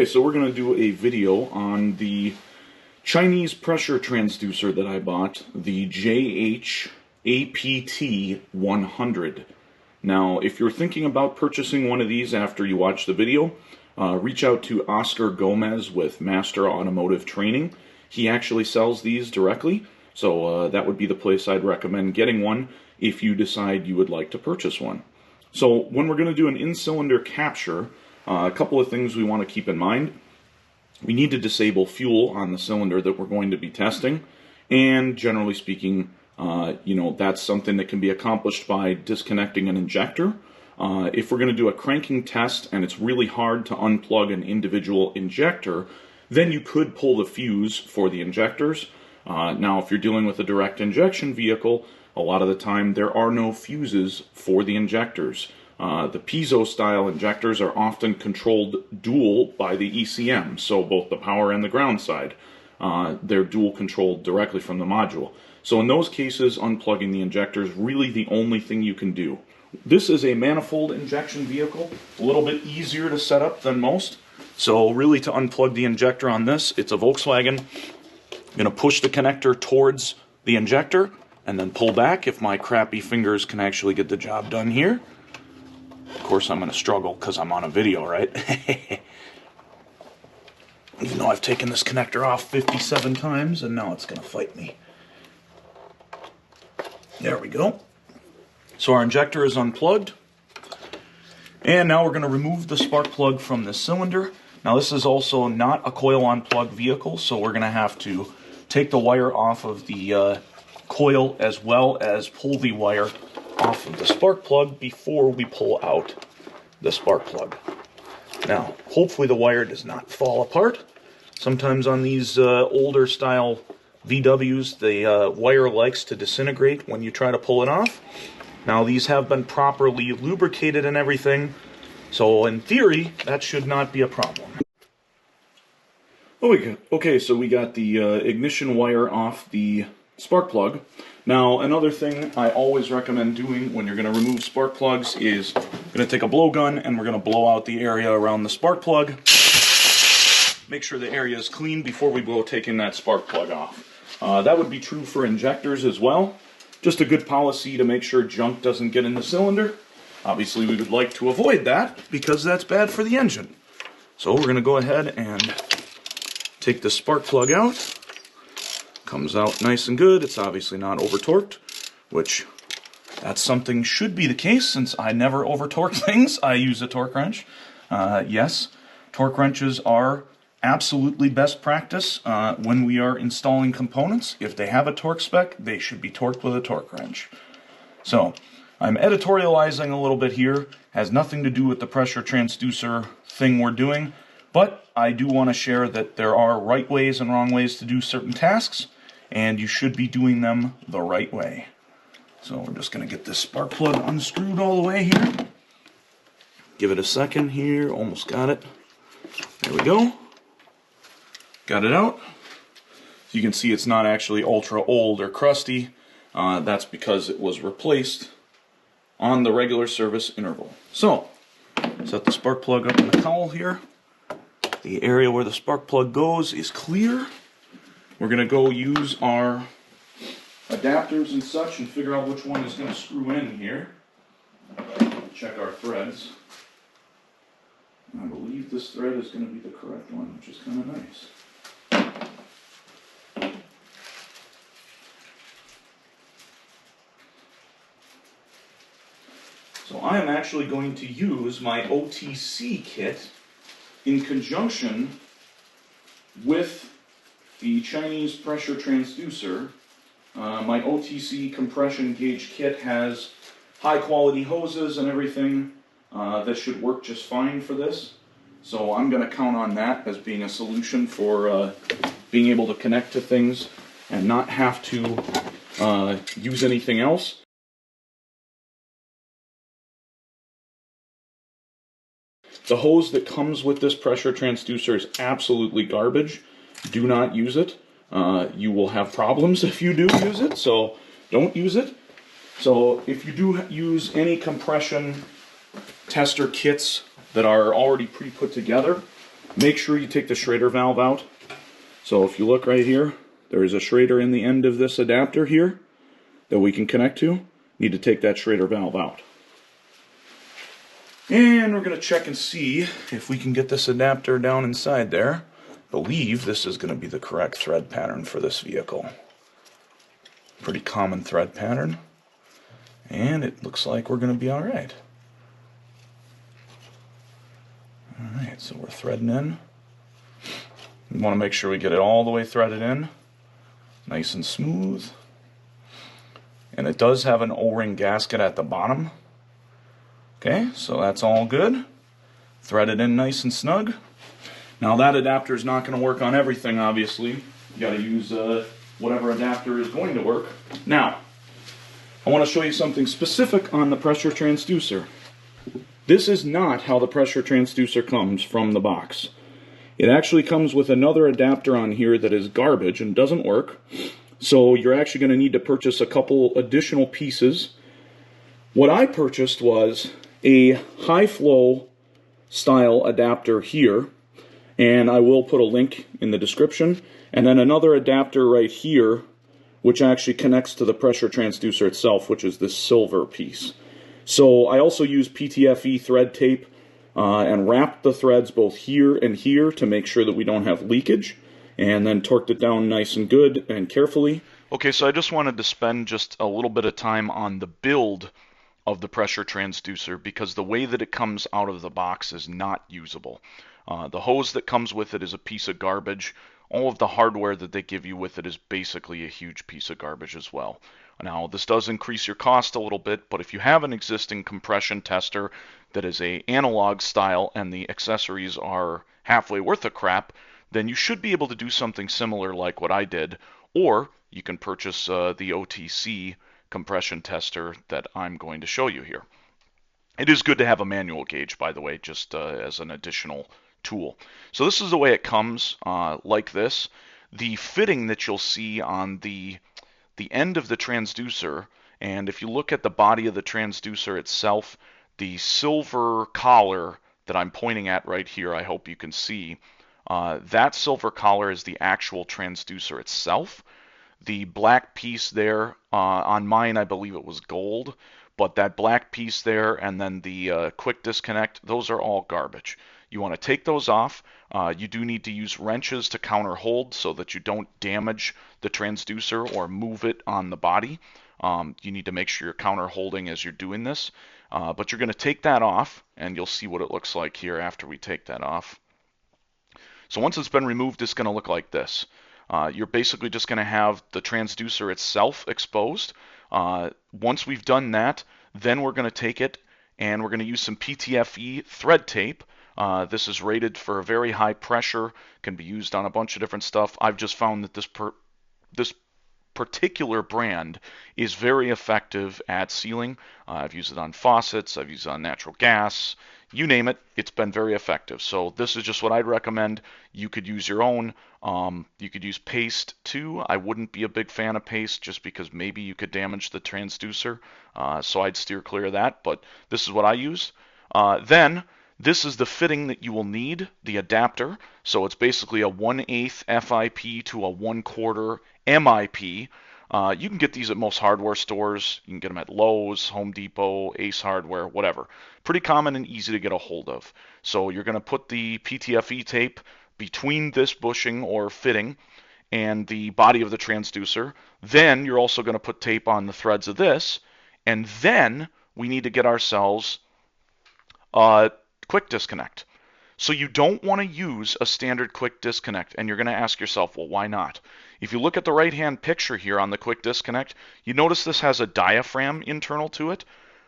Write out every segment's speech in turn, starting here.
So we're going to do a video on the Chinese pressure transducer that I bought, the JH-APT100. Now, if you're thinking about purchasing one of these after you watch the video, reach out to Oscar Gomez with Master Automotive Training. He actually sells these directly, so that would be the place I'd recommend getting one if you decide you would like to purchase one. So when we're going to do an in-cylinder capture, a couple of things we want to keep in mind. We need to disable fuel on the cylinder that we're going to be testing, and generally speaking, that's something that can be accomplished by disconnecting an injector. If we're going to do a cranking test and it's really hard to unplug an individual injector, then you could pull the fuse for the injectors. Now, if you're dealing with a direct injection vehicle, a lot of the time there are no fuses for the injectors. The piezo-style injectors are often controlled dual by the ECM, so both the power and the ground side. They're dual controlled directly from the module. So in those cases, unplugging the injector is really the only thing you can do. This is a manifold injection vehicle, a little bit easier to set up than most. So really, to unplug the injector on this, it's a Volkswagen. I'm going to push the connector towards the injector and then pull back if my crappy fingers can actually get the job done here. Of course, I'm going to struggle because I'm on a video, right? Even though I've taken this connector off 57 times, and now it's going to fight me. There we go. So our injector is unplugged. And now we're going to remove the spark plug from this cylinder. Now, this is also not a coil on-plug vehicle, so we're going to have to take the wire off of the coil as well as pull the wire off of the spark plug before we pull out the spark plug. Now, hopefully the wire does not fall apart. Sometimes on these older style VWs, the wire likes to disintegrate when you try to pull it off. Now, these have been properly lubricated and everything, so in theory, that should not be a problem. Okay, so we got the ignition wire off the spark plug. Now, another thing I always recommend doing when you're going to remove spark plugs is going to take a blowgun and we're going to blow out the area around the spark plug. Make sure the area is clean before we go taking that spark plug off. That would be true for injectors as well. Just a good policy to make sure junk doesn't get in the cylinder. Obviously, we would like to avoid that because that's bad for the engine. So we're going to go ahead and take the spark plug out. Comes out nice and good. It's obviously not over-torqued, which that's something should be the case since I never over-torque things. I use a torque wrench. Yes, torque wrenches are absolutely best practice when we are installing components. If they have a torque spec, they should be torqued with a torque wrench. So, I'm editorializing a little bit here. Has nothing to do with the pressure transducer thing we're doing, but I do want to share that there are right ways and wrong ways to do certain tasks, and you should be doing them the right way. So we're just going to get this spark plug unscrewed all the way here. Give it a second here. Almost got it. There we go. Got it out. So you can see it's not actually ultra old or crusty. That's because it was replaced on the regular service interval. So, set the spark plug up in the cowl here. The area where the spark plug goes is clear. We're going to go use our adapters and such and figure out which one is going to screw in here. Check our threads. I believe this thread is going to be the correct one, which is kind of nice. So I am actually going to use my OTC kit in conjunction with the Chinese pressure transducer. My OTC compression gauge kit has high quality hoses and everything that should work just fine for this. So I'm going to count on that as being a solution for being able to connect to things and not have to use anything else. The hose that comes with this pressure transducer is absolutely garbage. Do not use it. You will have problems if you do use it, so don't use it. So if you do use any compression tester kits that are already pre-put together, make sure you take the Schrader valve out. So if you look right here, there is a Schrader in the end of this adapter here that we can connect to. Need to take that Schrader valve out. And we're going to check and see if we can get this adapter down inside there. I believe this is going to be the correct thread pattern for this vehicle. Pretty common thread pattern. And it looks like we're going to be alright. Alright, so we're threading in. We want to make sure we get it all the way threaded in. Nice and smooth. And it does have an O-ring gasket at the bottom. Okay, so that's all good. Thread it in nice and snug. Now that adapter is not going to work on everything, obviously. You got to use whatever adapter is going to work. Now, I want to show you something specific on the pressure transducer. This is not how the pressure transducer comes from the box. It actually comes with another adapter on here that is garbage and doesn't work. So you're actually going to need to purchase a couple additional pieces. What I purchased was a high flow style adapter here, and I will put a link in the description, and then another adapter right here which actually connects to the pressure transducer itself, which is this silver piece. So I also use PTFE thread tape and wrapped the threads both here and here to make sure that we don't have leakage, and then torqued it down nice and good and carefully. Okay, so I just wanted to spend just a little bit of time on the build of the pressure transducer, because the way that it comes out of the box is not usable. The hose that comes with it is a piece of garbage. All of the hardware that they give you with it is basically a huge piece of garbage as well. Now, this does increase your cost a little bit, but if you have an existing compression tester that is an analog style and the accessories are halfway worth of crap, then you should be able to do something similar like what I did, or you can purchase the OTC compression tester that I'm going to show you here. It is good to have a manual gauge, by the way, just as an additional tool. So this is the way it comes, like this. The fitting that you'll see on the end of the transducer, and if you look at the body of the transducer itself, the silver collar that I'm pointing at right here, I hope you can see, that silver collar is the actual transducer itself. The black piece there, on mine I believe it was gold, but that black piece there and then the quick disconnect, those are all garbage. You want to take those off. You do need to use wrenches to counter hold so that you don't damage the transducer or move it on the body. You need to make sure you're counter holding as you're doing this. But you're going to take that off, and you'll see what it looks like here after we take that off. So once it's been removed, it's going to look like this. You're basically just going to have the transducer itself exposed. Once we've done that, then we're going to take it and we're going to use some PTFE thread tape. This is rated for a very high pressure, can be used on a bunch of different stuff. I've just found that this particular brand is very effective at sealing. I've used it on faucets, I've used it on natural gas, you name it, it's been very effective. So this is just what I'd recommend. You could use your own. You could use paste too. I wouldn't be a big fan of paste just because maybe you could damage the transducer. So I'd steer clear of that, but this is what I use. Then this is the fitting that you will need, the adapter. So it's basically a 1/8 FIP to a 1/4 MIP. You can get these at most hardware stores. You can get them at Lowe's, Home Depot, Ace Hardware, whatever. Pretty common and easy to get a hold of. So you're going to put the PTFE tape between this bushing or fitting and the body of the transducer. Then you're also going to put tape on the threads of this. And then we need to get ourselves a quick disconnect. So you don't want to use a standard quick disconnect, and you're going to ask yourself, well, why not? If you look at the right-hand picture here on the quick disconnect, you notice this has a diaphragm internal to it.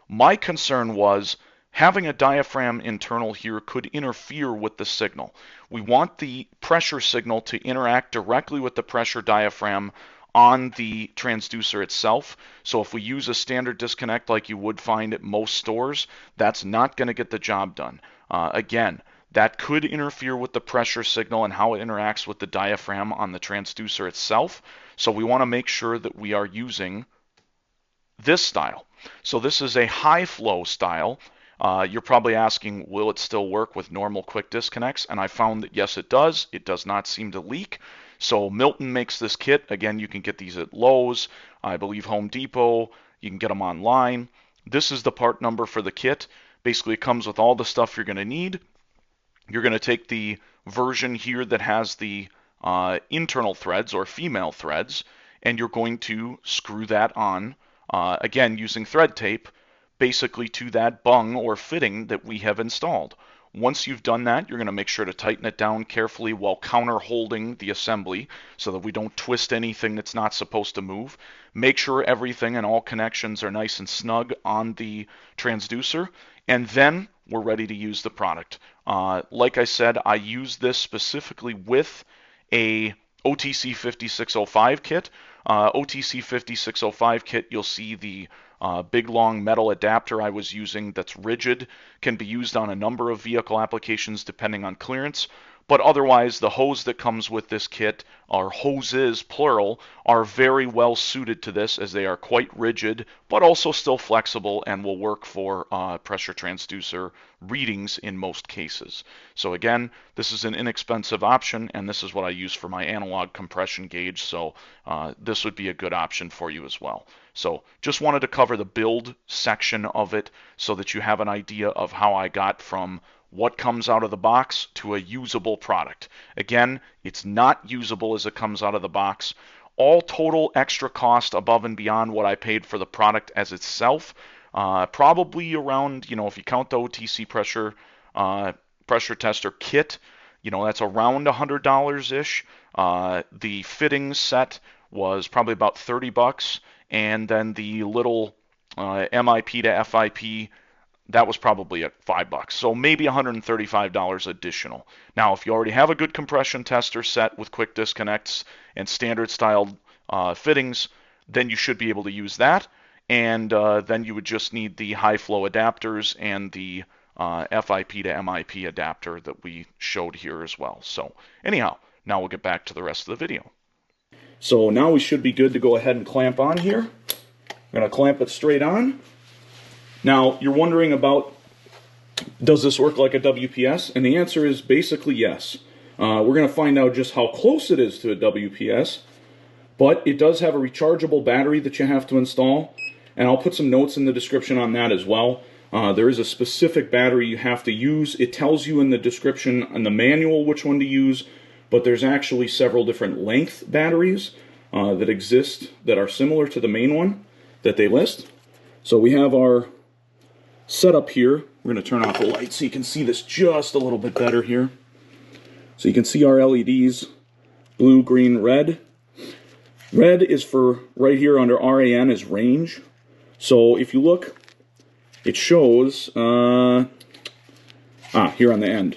My concern was having a diaphragm internal here could interfere with the signal. We want the pressure signal to interact directly with the pressure diaphragm on the transducer itself. So if we use a standard disconnect like you would find at most stores, that's not going to get the job done. Again, that could interfere with the pressure signal and how it interacts with the diaphragm on the transducer itself. So we want to make sure that we are using this style. So this is a high flow style. You're probably asking, will it still work with normal quick disconnects? And I found that yes, it does. It does not seem to leak. So Milton makes this kit. Again, you can get these at Lowe's, I believe Home Depot. You can get them online. This is the part number for the kit. Basically, it comes with all the stuff you're going to need. You're going to take the version here that has the internal threads or female threads, and you're going to screw that on, again, using thread tape, basically to that bung or fitting that we have installed. Once you've done that, you're going to make sure to tighten it down carefully while counter holding the assembly so that we don't twist anything that's not supposed to move. Make sure everything and all connections are nice and snug on the transducer, and then we're ready to use the product. Like I said, I use this specifically with a OTC 5605 kit. OTC 5605 kit, you'll see the big long metal adapter I was using that's rigid, can be used on a number of vehicle applications depending on clearance. But otherwise, the hose that comes with this kit, or hoses plural, are very well suited to this as they are quite rigid, but also still flexible and will work for pressure transducer readings in most cases. So again, this is an inexpensive option, and this is what I use for my analog compression gauge, so this would be a good option for you as well. So just wanted to cover the build section of it so that you have an idea of how I got from what comes out of the box to a usable product. Again, it's not usable as it comes out of the box. All total extra cost above and beyond what I paid for the product as itself, probably around, if you count the OTC pressure tester kit, that's around $100-ish. The fittings set was probably about $30, and then the little MIP to FIP, that was probably at $5. So maybe $135 additional. Now, if you already have a good compression tester set with quick disconnects and standard style fittings, then you should be able to use that. And then you would just need the high flow adapters and the FIP to MIP adapter that we showed here as well. So anyhow, now we'll get back to the rest of the video. So now we should be good to go ahead and clamp on here. I'm going to clamp it straight on. Now, you're wondering about, does this work like a WPS? And the answer is basically yes. We're going to find out just how close it is to a WPS, but it does have a rechargeable battery that you have to install, and I'll put some notes in the description on that as well. There is a specific battery you have to use. It tells you in the description in the manual which one to use, but there's actually several different length batteries that exist that are similar to the main one that they list. So we have our setup here. We're going to turn off the light so you can see this just a little bit better here. So you can see our LEDs, blue, green, red. Red is for, right here under RAN is range. So if you look, it shows, here on the end.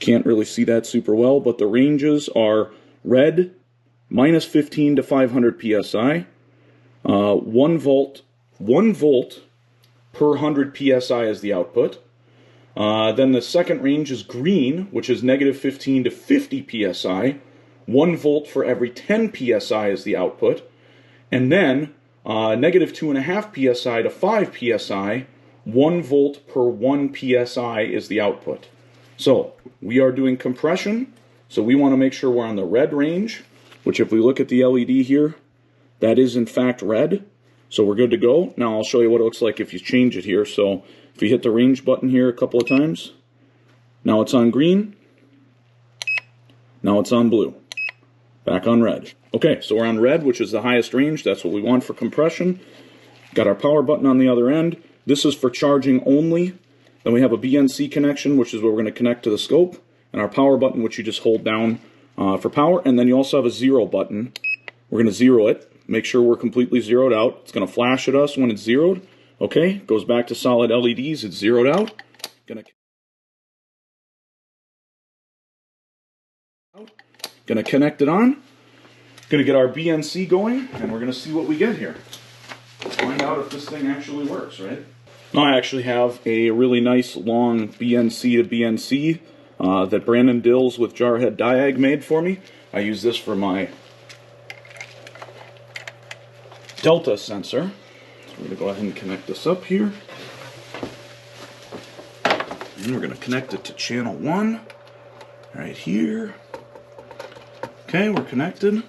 Can't really see that super well, but the ranges are red, minus 15 to 500 PSI, 1 volt per 100 PSI is the output. Then the second range is green, which is negative 15 to 50 PSI. 1 volt for every 10 PSI is the output. And then negative 2.5 PSI to 5 PSI, 1 volt per 1 PSI is the output. So we are doing compression, so we want to make sure we're on the red range, which if we look at the LED here, that is in fact red. So we're good to go. Now I'll show you what it looks like if you change it here. So if you hit the range button here a couple of times, now it's on green, now it's on blue, back on red. Okay, so we're on red, which is the highest range. That's what we want for compression. Got our power button on the other end. This is for charging only. Then we have a BNC connection, which is what we're going to connect to the scope, and our power button, which you just hold down for power. And then you also have a 0 button. We're going to 0 it. Make sure we're completely zeroed out. It's going to flash at us when it's zeroed. Okay, goes back to solid LEDs. It's zeroed out. Going to connect it on. Going to get our BNC going, and we're going to see what we get here. Find out if this thing actually works, right? I actually have a really nice long BNC to BNC that Brandon Dills with Jarhead Diag made for me. I use this for my Delta sensor. So we're going to go ahead and connect this up here. And we're going to connect it to channel 1 right here. Okay, we're connected.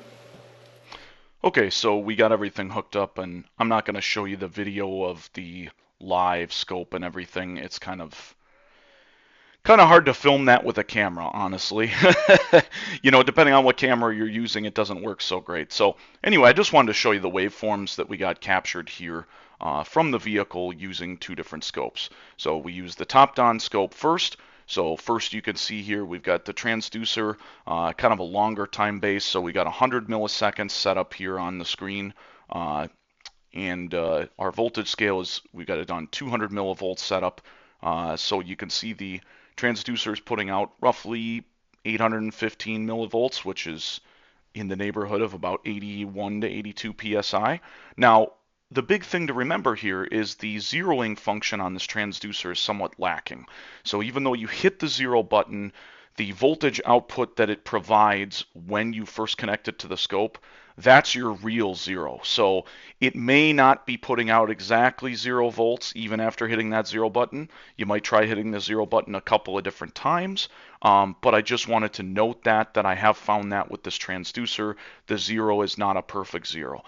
Okay, so we got everything hooked up, and I'm not going to show you the video of the live scope and everything. It's kind of hard to film that with a camera, honestly. You know, depending on what camera you're using, it doesn't work so great. So anyway, I just wanted to show you the waveforms that we got captured here from the vehicle using 2 different scopes. So we use the top-down scope first. So first you can see here we've got the transducer, kind of a longer time base. So we got 100 milliseconds set up here on the screen. And our voltage scale is, we got it on 200 millivolts setup. So you can see the transducer is putting out roughly 815 millivolts, which is in the neighborhood of about 81 to 82 psi. Now, the big thing to remember here is the zeroing function on this transducer is somewhat lacking. So even though you hit the 0 button, the voltage output that it provides when you first connect it to the scope, that's your real 0. So it may not be putting out exactly 0 volts even after hitting that 0 button. You might try hitting the 0 button a couple of different times, but I just wanted to note that I have found that with this transducer, the 0 is not a perfect 0.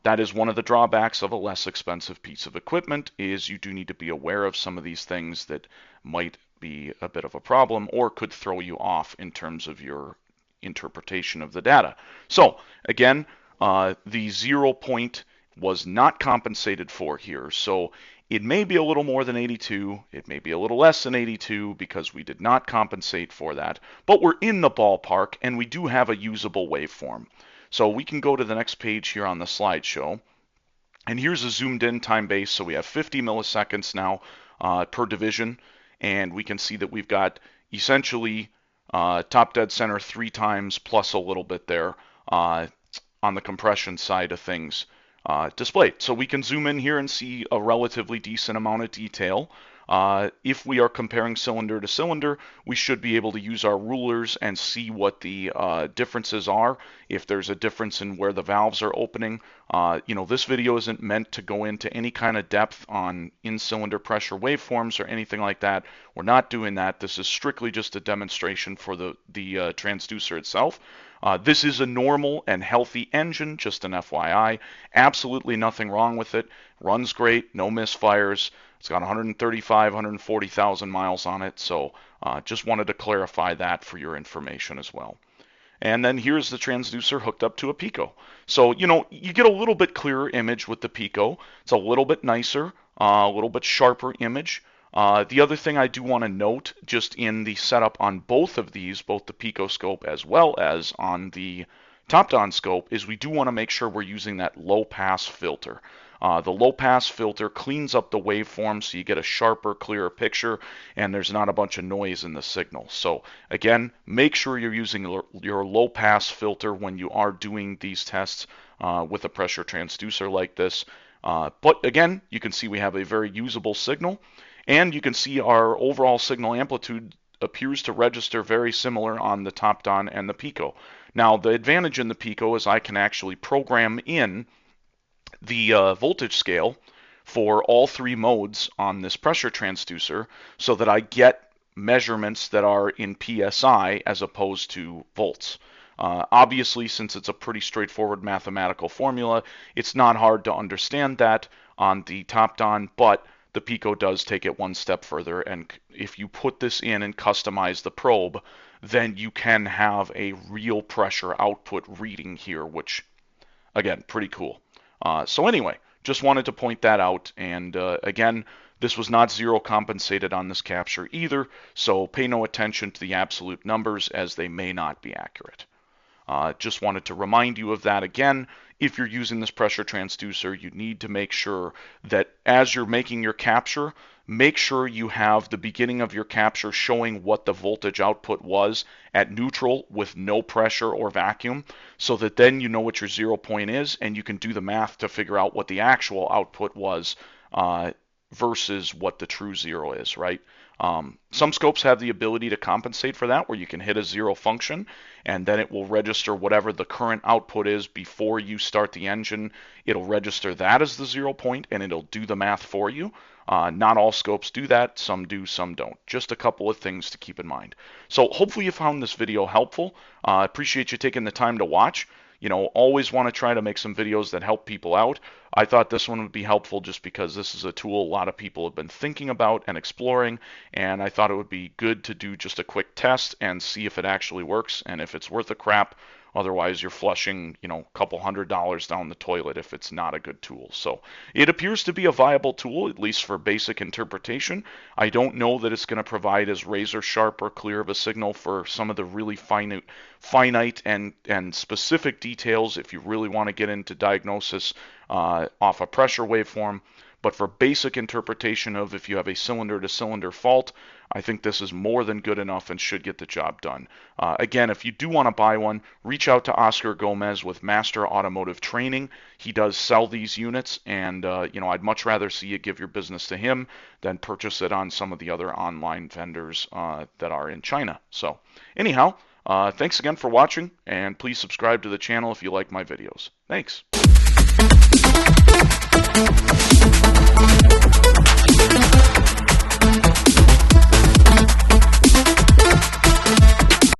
That is one of the drawbacks of a less expensive piece of equipment, is you do need to be aware of some of these things that might be a bit of a problem or could throw you off in terms of your interpretation of the data. So again, the 0 point was not compensated for here. So it may be a little more than 82, it may be a little less than 82 because we did not compensate for that, but we're in the ballpark and we do have a usable waveform. So we can go to the next page here on the slideshow, and here's a zoomed in time base. So we have 50 milliseconds now per division, and we can see that we've got essentially top dead center 3 times plus a little bit there on the compression side of things displayed. So we can zoom in here and see a relatively decent amount of detail. If we are comparing cylinder to cylinder, we should be able to use our rulers and see what the differences are. If there's a difference in where the valves are opening, you know, this video isn't meant to go into any kind of depth on in-cylinder pressure waveforms or anything like that. We're not doing that. This is strictly just a demonstration for the transducer itself. This is a normal and healthy engine, just an FYI. Absolutely nothing wrong with it. Runs great, no misfires. It's got 135, 140,000 miles on it, so just wanted to clarify that for your information as well. And then here's the transducer hooked up to a Pico. So, you know, you get a little bit clearer image with the Pico. It's a little bit nicer, a little bit sharper image. The other thing I do want to note, just in the setup on both of these, both the Pico scope as well as on the top-down scope, is we do want to make sure we're using that low-pass filter. The low-pass filter cleans up the waveform so you get a sharper, clearer picture, and there's not a bunch of noise in the signal. So again, make sure you're using your low-pass filter when you are doing these tests with a pressure transducer like this. But again, you can see we have a very usable signal, and you can see our overall signal amplitude appears to register very similar on the top-down and the Pico. Now, the advantage in the Pico is I can actually program in the voltage scale for all 3 modes on this pressure transducer so that I get measurements that are in PSI as opposed to volts. Obviously, since it's a pretty straightforward mathematical formula, it's not hard to understand that on the top-down, but the Pico does take it one step further, and if you put this in and customize the probe, then you can have a real pressure output reading here, which, again, pretty cool. So anyway, just wanted to point that out, and again, this was not 0 compensated on this capture either, so pay no attention to the absolute numbers as they may not be accurate. Just wanted to remind you of that again. If you're using this pressure transducer, you need to make sure that as you're making your capture, make sure you have the beginning of your capture showing what the voltage output was at neutral with no pressure or vacuum, so that then you know what your 0 point is and you can do the math to figure out what the actual output was versus what the true 0 is, right? Some scopes have the ability to compensate for that, where you can hit a zero function and then it will register whatever the current output is before you start the engine. It'll register that as the 0 point and it'll do the math for you. Not all scopes do that. Some do, some don't. Just a couple of things to keep in mind. So hopefully you found this video helpful. Appreciate you taking the time to watch. Always want to try to make some videos that help people out. I thought this one would be helpful just because this is a tool a lot of people have been thinking about and exploring, and I thought it would be good to do just a quick test and see if it actually works and if it's worth a crap. Otherwise, you're flushing, a couple $100 down the toilet if it's not a good tool. So it appears to be a viable tool, at least for basic interpretation. I don't know that it's going to provide as razor sharp or clear of a signal for some of the really finite and specific details if you really want to get into diagnosis off a pressure waveform. But for basic interpretation of if you have a cylinder-to-cylinder fault, I think this is more than good enough and should get the job done. Again, if you do want to buy one, reach out to Oscar Gomez with Master Automotive Training. He does sell these units, and I'd much rather see you give your business to him than purchase it on some of the other online vendors that are in China. So anyhow, thanks again for watching, and please subscribe to the channel if you like my videos. Thanks.